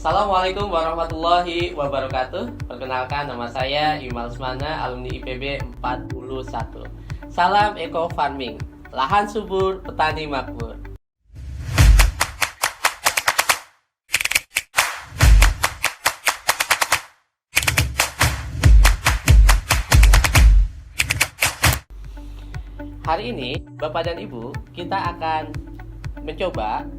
Assalamualaikum warahmatullahi wabarakatuh. Perkenalkan, nama saya Imal Usmana, alumni IPB 41. Salam Eco Farming, lahan subur, petani makmur. Hari ini, Bapak dan Ibu, kita akan mencoba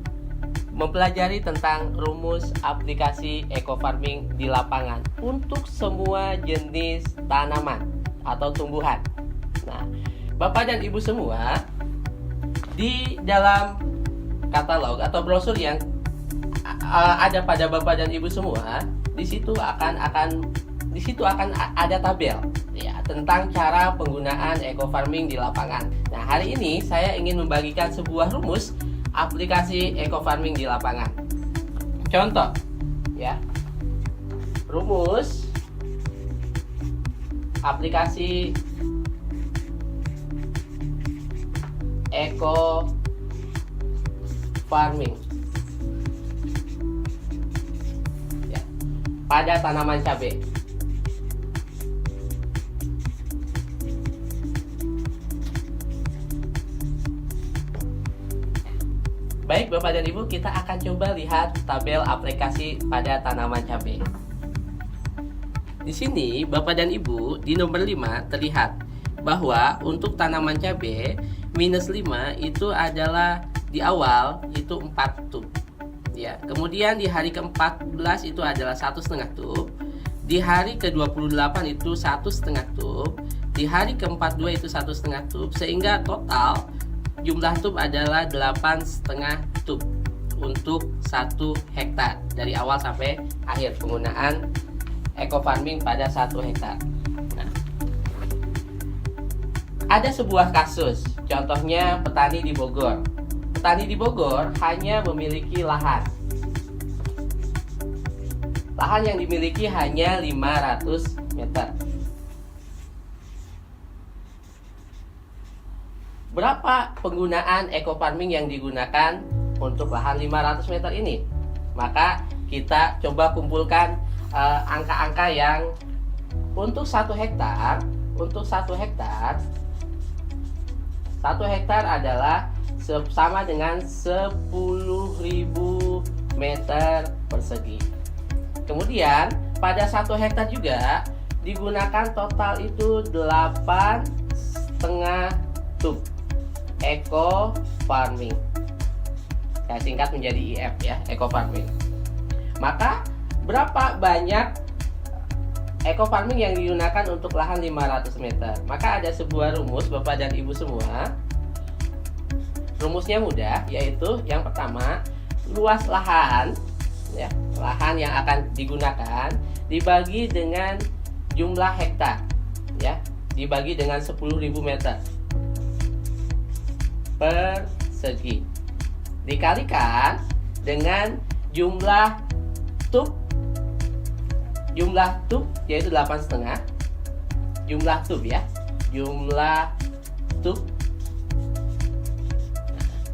mempelajari tentang rumus aplikasi eco farming di lapangan untuk semua jenis tanaman atau tumbuhan. Nah, Bapak dan Ibu semua, di dalam katalog atau brosur yang ada pada Bapak dan Ibu semua, di situ akan ada tabel ya tentang cara penggunaan eco farming di lapangan. Nah, hari ini saya ingin membagikan sebuah rumus aplikasi eco farming di lapangan. Contoh ya, rumus aplikasi eco farming ya, pada tanaman cabai. Baik Bapak dan Ibu, kita akan coba lihat tabel aplikasi pada tanaman cabai. Di sini Bapak dan Ibu di nomor 5 terlihat bahwa untuk tanaman cabai minus 5 itu adalah di awal itu 4 tub. Ya, kemudian di hari ke-14 itu adalah 1,5 tub. Di hari ke-28 itu 1,5 tub. Di hari ke-42 itu 1,5 tub, sehingga total jumlah tub adalah 8,5 tub untuk 1 hektar dari awal sampai akhir penggunaan eco farming pada 1 hektar. Nah, ada sebuah kasus, contohnya petani di Bogor. Petani di Bogor hanya memiliki lahan yang dimiliki hanya 500 meter. Berapa penggunaan eco farming yang digunakan untuk lahan 500 meter ini? Maka kita coba kumpulkan angka-angka yang untuk 1 hektar. Untuk 1 hektar, 1 hektar adalah sama dengan 10.000 meter persegi. Kemudian pada 1 hektar juga digunakan total itu 8,5 tub eco farming. Saya singkat menjadi IF ya, eco farming. Maka berapa banyak eco farming yang digunakan untuk lahan 500 meter? Maka ada sebuah rumus Bapak dan Ibu semua. Rumusnya mudah, yaitu yang pertama, luas lahan ya, lahan yang akan digunakan dibagi dengan jumlah hektar ya, dibagi dengan 10.000 meter persegi dikalikan dengan jumlah tub yaitu 8,5 jumlah tub ya, jumlah tub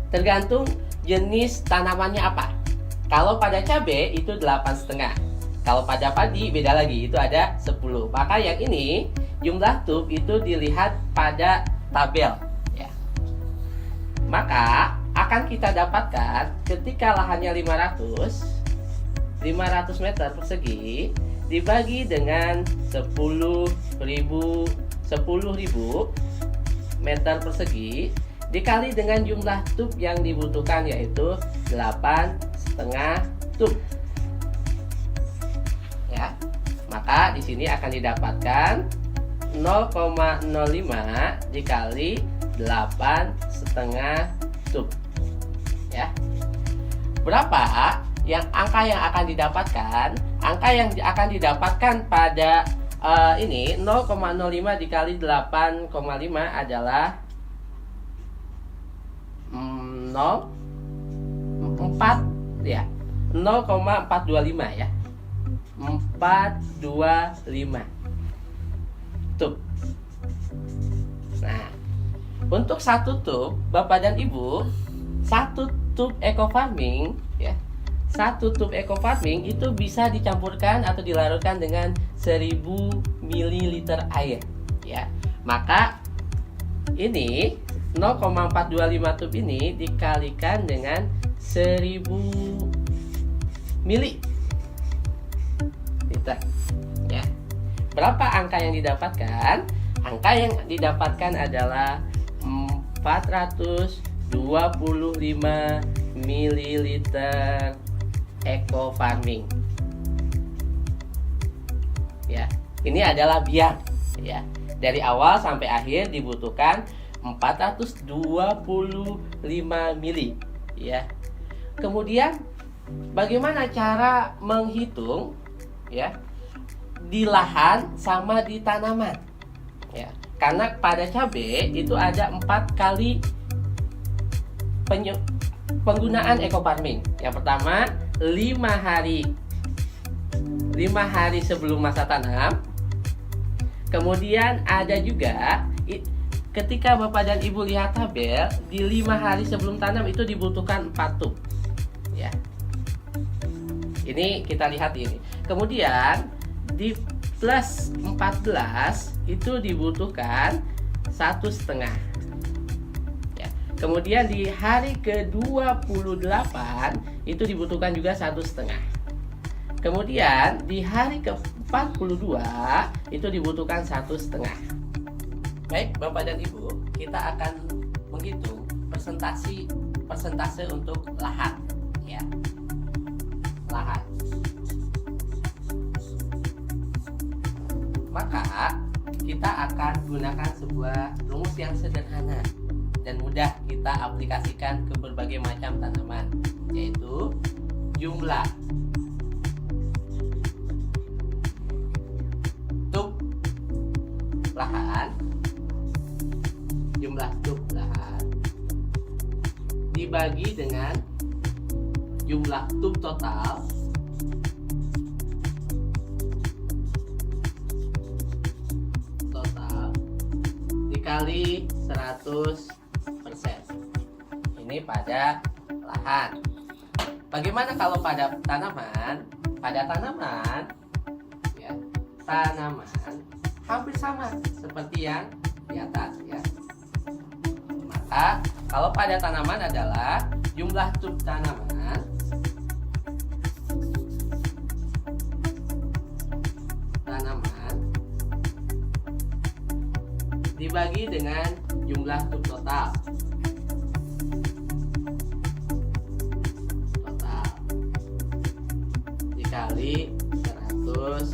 tergantung jenis tanamannya apa. Kalau pada cabai itu 8,5, kalau pada padi beda lagi, itu ada 10. Maka yang ini jumlah tub itu dilihat pada tabel. Maka akan kita dapatkan ketika lahannya 500 meter persegi dibagi dengan 10.000 meter persegi dikali dengan jumlah tub yang dibutuhkan, yaitu 8,5 tub. Ya. Maka di sini akan didapatkan 0,05 dikali 8,5 tub ya. Berapa angka yang akan didapatkan? Angka yang akan didapatkan pada ini 0,05 dikali 8,5 adalah 0,4 ya, 0,425 ya, 425 tub. Nah, untuk 1 tub Bapak dan Ibu, 1 tub eco farming ya, satu tub eco farming itu bisa dicampurkan atau dilarutkan dengan 1000 ml air ya. Maka ini 0,425 tub ini dikalikan dengan 1000 ml ya. Berapa angka yang didapatkan? Angka yang didapatkan adalah 425 ml eco farming ya. Ini adalah biang ya. Dari awal sampai akhir dibutuhkan 425 mili ya. Kemudian bagaimana cara menghitung ya di lahan sama di tanaman ya? Karena pada cabai itu ada 4 kali penggunaan eco farming. Yang pertama 5 hari sebelum masa tanam. Kemudian ada juga ketika Bapak dan Ibu lihat tabel, di 5 hari sebelum tanam itu dibutuhkan 4 tub ya. Ini kita lihat ini. Kemudian di plus 14 itu dibutuhkan 1,5 ya. Kemudian di hari ke-28 itu dibutuhkan juga 1,5. Kemudian di hari ke-42 itu dibutuhkan 1,5. Baik Bapak dan Ibu, kita akan menghitung persentase untuk lahan ya. Lahan. Maka kita akan gunakan sebuah rumus yang sederhana dan mudah kita aplikasikan ke berbagai macam tanaman, yaitu jumlah tub lahan dibagi dengan jumlah tub total dikali 100%. Ini pada lahan. Bagaimana kalau pada tanaman? Pada tanaman ya, hampir sama seperti yang di atas ya. Maka kalau pada tanaman adalah jumlah tub tanaman dibagi dengan jumlah tub total dikali 100%.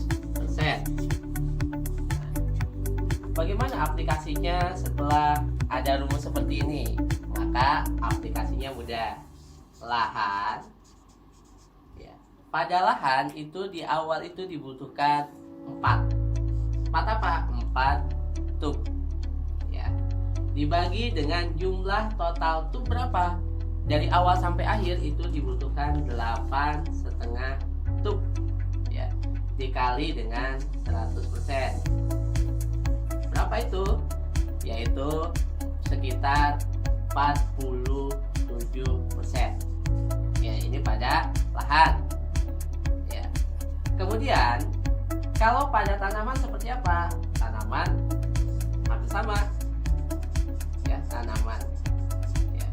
Bagaimana aplikasinya setelah ada rumus seperti ini? Maka aplikasinya mudah. Lahan ya. Pada lahan itu di awal itu dibutuhkan 4 apa? 4 tub ya. Dibagi dengan jumlah total tub berapa? Dari awal sampai akhir itu dibutuhkan 8,5 tub ya. Dikali dengan 100%. Berapa itu? Yaitu sekitar 47%. Ya, ini pada lahan. Ya. Kemudian kalau pada tanaman seperti apa? Tanaman hampir sama. Ya, tanaman. Ya.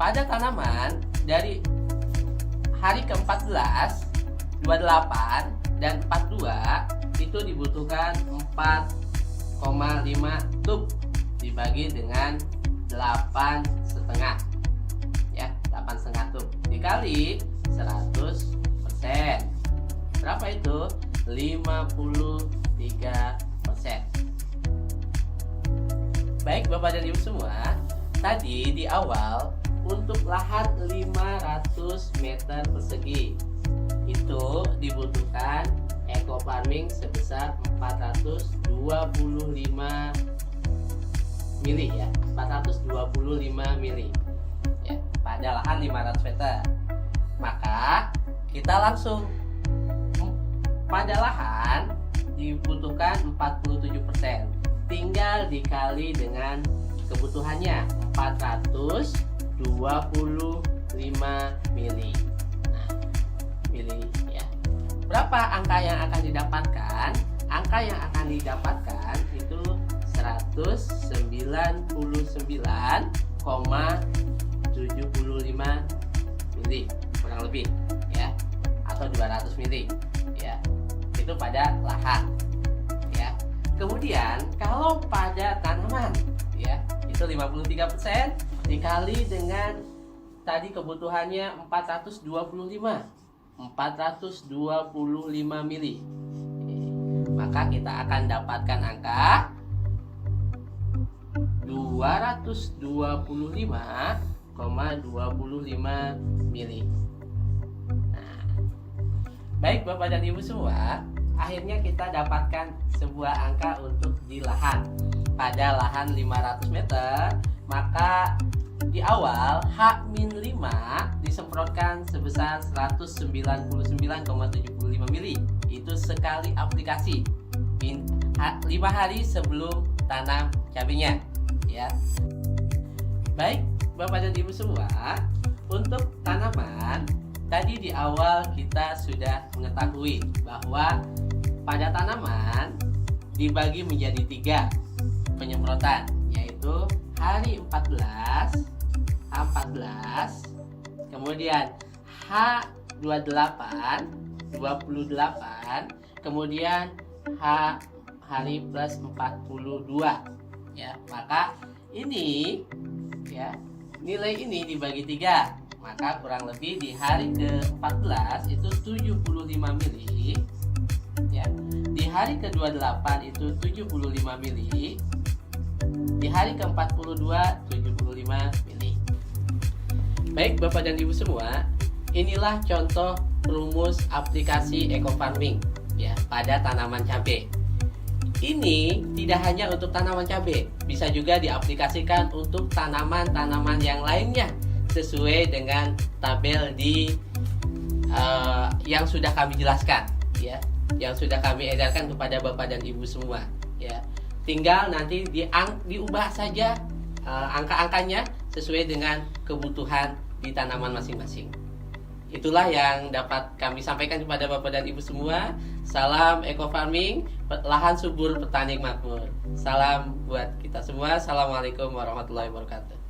Pada tanaman dari hari ke-14, 28 dan 42 itu dibutuhkan 4,5 tub dibagi dengan 8,5 ya, 8,5 tub dikali 100%. Berapa itu? 53%. Baik Bapak dan Ibu semua, tadi di awal untuk lahan 500 meter persegi itu dibutuhkan eco farming sebesar 425 mili ya, 425 mili ya, pada lahan 500 meter. Maka kita langsung pada lahan dibutuhkan 47%, tinggal dikali dengan kebutuhannya 425 mili Berapa angka yang akan didapatkan? Angka yang akan didapatkan itu 199,75 mili kurang lebih ya, atau 200 mili ya. Itu pada lahan ya. Kemudian kalau pada tanaman ya, itu 53% dikali dengan tadi kebutuhannya 425 mili. Maka kita akan dapatkan angka 225,25 mili. Nah, baik Bapak dan Ibu semua, akhirnya kita dapatkan sebuah angka untuk di lahan. Pada lahan 500 meter, maka di awal H-5 disemprotkan sebesar 199,75 mili. Itu sekali aplikasi 5 hari sebelum tanam cabenya ya. Baik Bapak dan Ibu semua, untuk tanaman tadi di awal kita sudah mengetahui bahwa pada tanaman dibagi menjadi 3 penyemprotan, yaitu hari 14, H14, kemudian H28, 28, kemudian hari plus 42 ya. Maka ini ya, nilai ini dibagi 3, maka kurang lebih di hari ke-14 itu 75 mili ya. Di hari ke-28 itu 75 mili. Di hari ke-42 75 mili. Baik Bapak dan Ibu semua, inilah contoh rumus aplikasi eco farming ya pada tanaman cabai. Ini tidak hanya untuk tanaman cabai, bisa juga diaplikasikan untuk tanaman-tanaman yang lainnya sesuai dengan tabel di yang sudah kami jelaskan ya, yang sudah kami edarkan kepada Bapak dan Ibu semua ya. Tinggal nanti diubah saja angka-angkanya sesuai dengan kebutuhan di tanaman masing-masing. Itulah yang dapat kami sampaikan kepada Bapak dan Ibu semua. Salam eco farming, lahan subur petani makmur. Salam buat kita semua. Assalamualaikum warahmatullahi wabarakatuh.